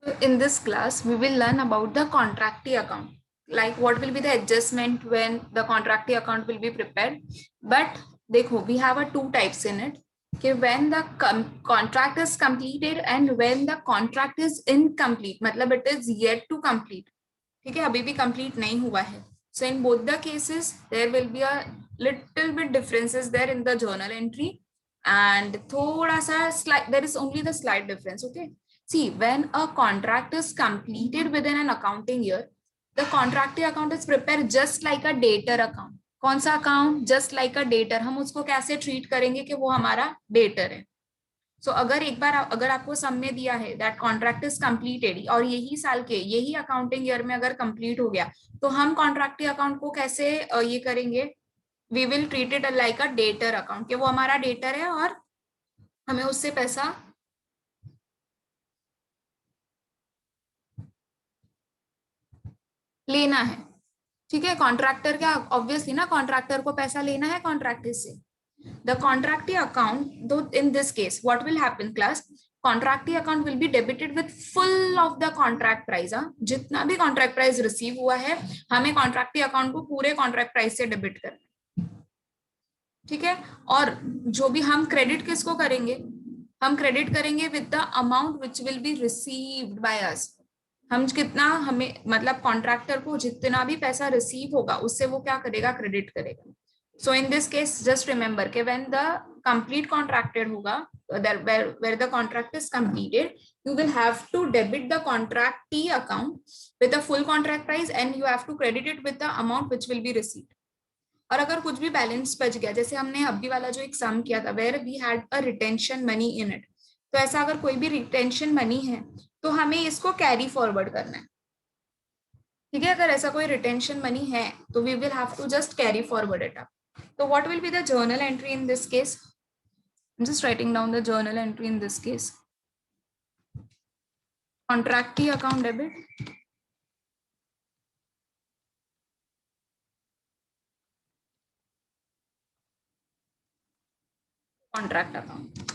In this class, we will learn about the contractee account, like what will be the adjustment when the contractee account will be prepared. But देखो, we have a two types in it. कि when the contract is completed and when the contract is incomplete, मतलब it is yet to complete. ठीक है, अभी भी complete नहीं हुआ है. So in both the cases, there will be a little bit differences there in the journal entry, and थोड़ा सा slight, there is only the slight difference. Okay. See, when a contract is completed within an accounting year, the contractee account is prepared just like a debtor account. कौन सा account? Just like a debtor. हम उसको कैसे treat करेंगे कि वो हमारा debtor है. सो अगर एक बार अगर आपको सम में दिया है दैट कॉन्ट्रैक्ट इज कंप्लीटेड और यही साल के यही अकाउंटिंग ईयर में अगर कंप्लीट हो गया, तो हम कॉन्ट्रैक्टी अकाउंट को कैसे ये करेंगे? We will treat it like a debtor account, कि वो हमारा डेटर है और हमें उससे पैसा लेना है. ठीक है, कॉन्ट्रैक्टर क्या, ऑब्वियसली ना, कॉन्ट्रैक्टर को पैसा लेना है कॉन्ट्रैक्टर से. The contractee account, though in this case what will happen class, contractee account will be debited with full of the contract price. जितना भी कॉन्ट्रैक्ट प्राइस रिसीव हुआ है, हमें कॉन्ट्रैक्टी अकाउंट को पूरे कॉन्ट्रैक्ट प्राइस से डेबिट करना है. ठीक है. और जो भी हम क्रेडिट किसको करेंगे? हम क्रेडिट करेंगे with the amount which will be received by us. हम कितना, हमें मतलब कॉन्ट्रैक्टर को जितना भी पैसा रिसीव होगा उससे वो क्या करेगा? क्रेडिट करेगा. So in this case just remember के व्हेन द कंप्लीट कॉन्ट्रैक्टेड होगा, where the contract is completed, you will have to debit the contractee account with the full contract price and you have to credit it with the amount which will be received. और अगर कुछ भी balance बच गया, जैसे हमने अभी वाला जो एक सम किया था where we had a retention money in it, तो ऐसा अगर कोई भी रिटेंशन मनी है तो हमें इसको कैरी फॉरवर्ड करना है. ठीक है, अगर ऐसा कोई रिटेंशन मनी है तो we will have to just carry forward it up. तो what will be the journal entry in this case? I am just writing down the journal entry in this case. Contractee account debit, contract account.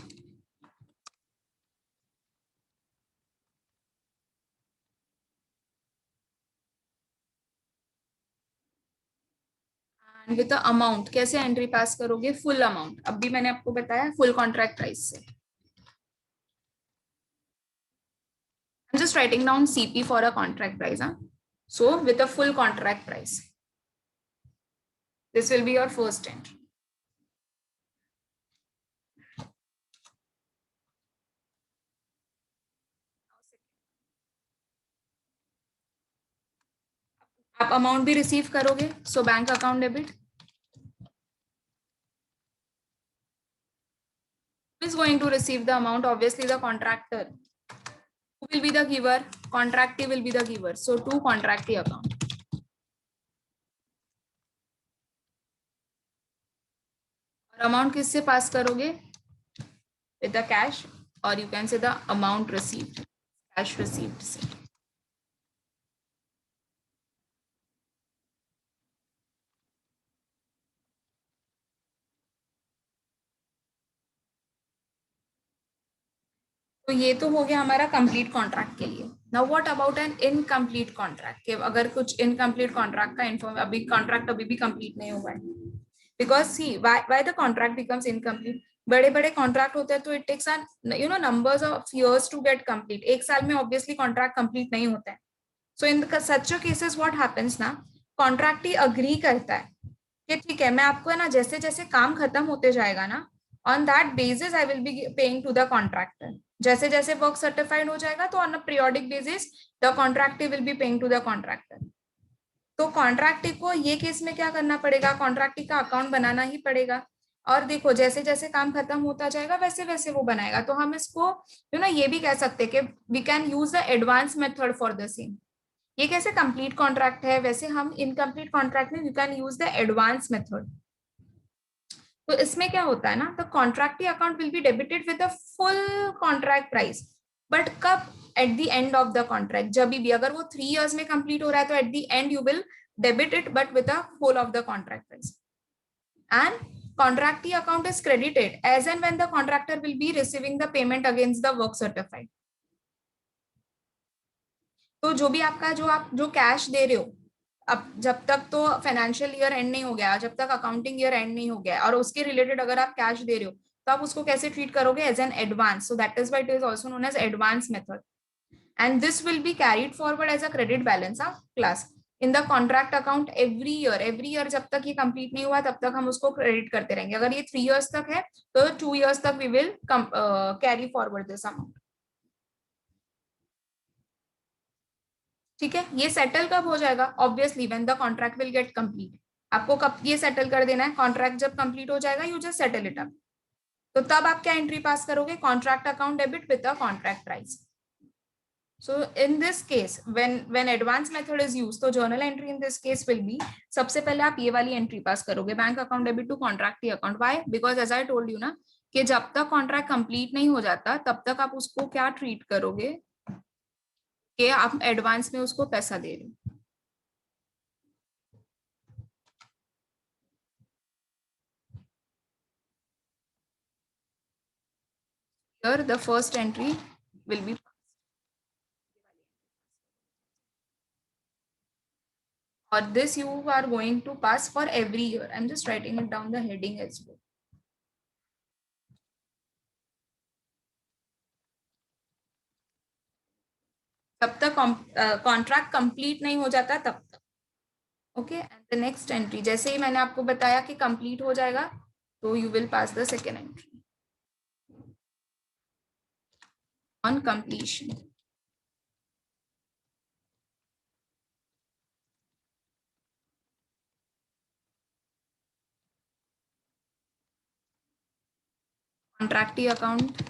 And with the amount कैसे entry pass करोगे? Full amount. अभी मैंने आपको बताया full contract price से. I'm just writing down CP for a contract price. Huh? So with a full contract price, this will be your first entry. आप amount भी receive करोगे, so bank account debit. Who is going to receive the amount? Obviously the contractor. Who will be the giver? Contractee will be the giver. So to contractee account. और amount किससे पास करोगे? With the cash, or you can say the amount received, cash received से. तो ये तो हो गया हमारा कंप्लीट कॉन्ट्रैक्ट के लिए. Now what about an incomplete contract? कि अगर कुछ इनकम्प्लीट कॉन्ट्रैक्ट का इन्फॉर्म, अभी कॉन्ट्रैक्ट अभी भी कंप्लीट नहीं हुआ है. Because see why the contract becomes incomplete, बड़े बड़े कॉन्ट्रैक्ट होते हैं तो it takes numbers of years to get complete. एक साल में ऑब्वियसली कॉन्ट्रैक्ट कंप्लीट नहीं होता है. So in such cases what happens ना, कॉन्ट्रैक्टी अग्री करता है कि ठीक है, मैं आपको है ना, जैसे जैसे काम खत्म होते जाएगा ना, on that basis I will be paying to the contractor. जैसे जैसे वर्क सर्टिफाइड हो जाएगा तो on a periodic basis the contractor will be paying to the contractor. तो कॉन्ट्रैक्टी को ये केस में क्या करना पड़ेगा? कॉन्ट्रैक्टी का अकाउंट बनाना ही पड़ेगा. और देखो, जैसे जैसे काम खत्म होता जाएगा वैसे वैसे वो बनाएगा. तो हम इसको ये भी कह सकते हैं कि we can use the advance method for the same. ये कैसे कंप्लीट कॉन्ट्रैक्ट है, वैसे हम इनकम्प्लीट कॉन्ट्रैक्ट में we can use the advance method. तो इसमें क्या होता है ना, the contractee account will be debited with the full contract price. But कब? At the end of the contract. जब भी अगर वो 3 years में कंप्लीट हो रहा है तो eight the and you will debit it, but with the whole of the contract price. And contractee account is credited as and when the contractor will be receiving the payment against the work certified. तो जो भी आपका जो आप जो cash दे रहे हो, अब जब तक तो फाइनेंशियल ईयर एंड नहीं हो गया, जब तक अकाउंटिंग ईयर एंड नहीं हो गया और उसके रिलेटेड अगर आप कैश दे रहे हो, तो आप उसको कैसे ट्रीट करोगे? As an advance. So that is why it is also known as advance method, and this will be carried forward as a credit balance of class in the contract account every year जब तक ये complete नहीं हुआ तब तक हम उसको credit करते रहेंगे. अगर ये 3 years तक है तो 2 years तक we will carry forward this amount. ठीक है, ये सेटल कब हो जाएगा? Obviously when the contract will get complete. आपको कब ये सेटल कर देना है? कॉन्ट्रैक्ट जब कंप्लीट हो जाएगा, you just settle it up. तो तब आप क्या एंट्री पास करोगे? Contract account debit with the contract price. So in this case, when advance method is used, तो journal entry in this case will be, सबसे पहले आप ये वाली एंट्री पास करोगे, bank account debit to contractee account. Why? Because as I told you ना कि जब तक कॉन्ट्रैक्ट कंप्लीट नहीं हो जाता तब तक आप उसको क्या ट्रीट करोगे कि आप एडवांस में उसको पैसा दे रहे हो. Here the first entry will be, or this you are going to pass for every year. I'm just writing it down the heading as well. तब तक कॉन्ट्रैक्ट कंप्लीट नहीं हो जाता तब तक. Okay, and the next entry जैसे ही मैंने आपको बताया कि कंप्लीट हो जाएगा तो you will pass the second entry on completion. Contractee account,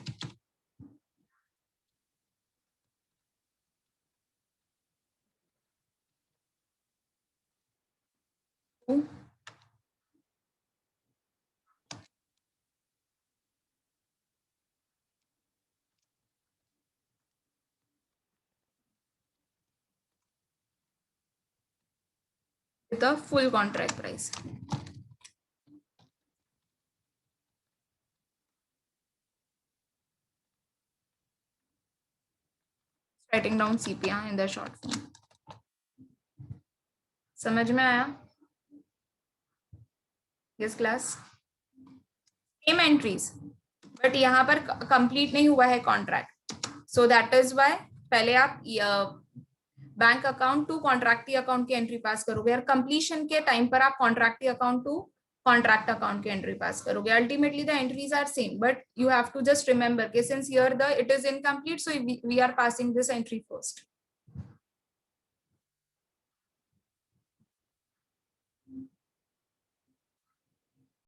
with the full contract price. Writing down CPI in the short form. समझ में आया? Yes class. Same entries, but यहाँ पर कंप्लीट नहीं हुआ है contract. So that is why पहले आप bank account to contractee account की एंट्री पास करोगे और कंप्लीशन के टाइम पर आप contractee account to contract account की एंट्री पास करोगे. Ultimately the entries are same, but you have to just remember कि since here the it is incomplete, so we are passing this entry first.